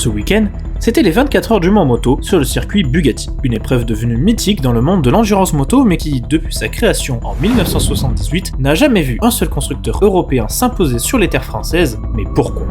Ce week-end, c'était les 24 heures du Mans moto sur le circuit Bugatti, une épreuve devenue mythique dans le monde de l'endurance moto mais qui, depuis sa création en 1978, n'a jamais vu un seul constructeur européen s'imposer sur les terres françaises, mais pourquoi ?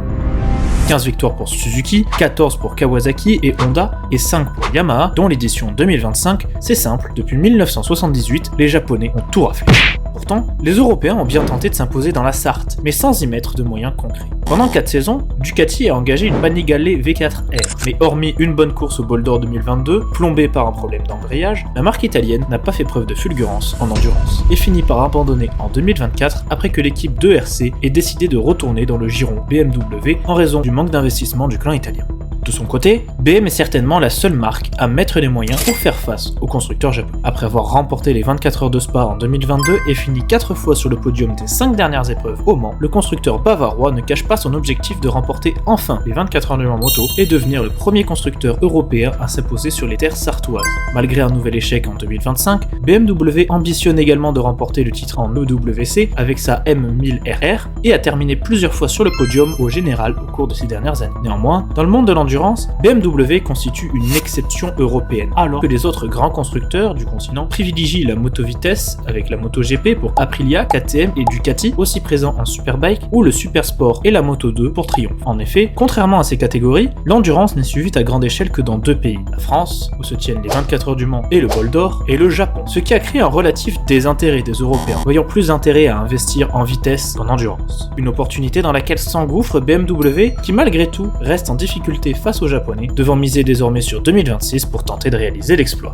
15 victoires pour Suzuki, 14 pour Kawasaki et Honda, et 5 pour Yamaha, dont l'édition 2025, c'est simple, depuis 1978, les Japonais ont tout raflé. Pourtant, les Européens ont bien tenté de s'imposer dans la Sarthe, mais sans y mettre de moyens concrets. Pendant 4 saisons, Ducati a engagé une Panigale V4R, mais hormis une bonne course au Bol d'Or 2022, plombée par un problème d'embrayage, la marque italienne n'a pas fait preuve de fulgurance en endurance, et finit par abandonner en 2024 après que l'équipe de RC ait décidé de retourner dans le giron BMW en raison du manque d'investissement du clan italien. De son côté, BM est certainement la seule marque à mettre les moyens pour faire face aux constructeurs japonais. Après avoir remporté les 24 heures de Spa en 2022 et fini 4 fois sur le podium des 5 dernières épreuves au Mans, le constructeur bavarois ne cache pas son objectif de remporter enfin les 24 heures du Mans moto et devenir le premier constructeur européen à s'imposer sur les terres sartoises. Malgré un nouvel échec en 2025, BMW ambitionne également de remporter le titre en EWC avec sa M1000RR et a terminé plusieurs fois sur le podium au général au cours de ces dernières années. Néanmoins, dans le monde de l'endurance, BMW constitue une exception européenne, alors que les autres grands constructeurs du continent privilégient la moto-vitesse avec la MotoGP pour Aprilia, KTM et Ducati, aussi présents en Superbike, ou le Supersport et la Moto2 pour Triumph. En effet, contrairement à ces catégories, l'endurance n'est suivie à grande échelle que dans 2 pays, la France, où se tiennent les 24 heures du Mans et le Bol d'Or, et le Japon, ce qui a créé un relatif désintérêt des Européens, voyant plus d'intérêt à investir en vitesse qu'en endurance. Une opportunité dans laquelle s'engouffre BMW, qui malgré tout reste en difficulté face aux Japonais, devant miser désormais sur 2026 pour tenter de réaliser l'exploit.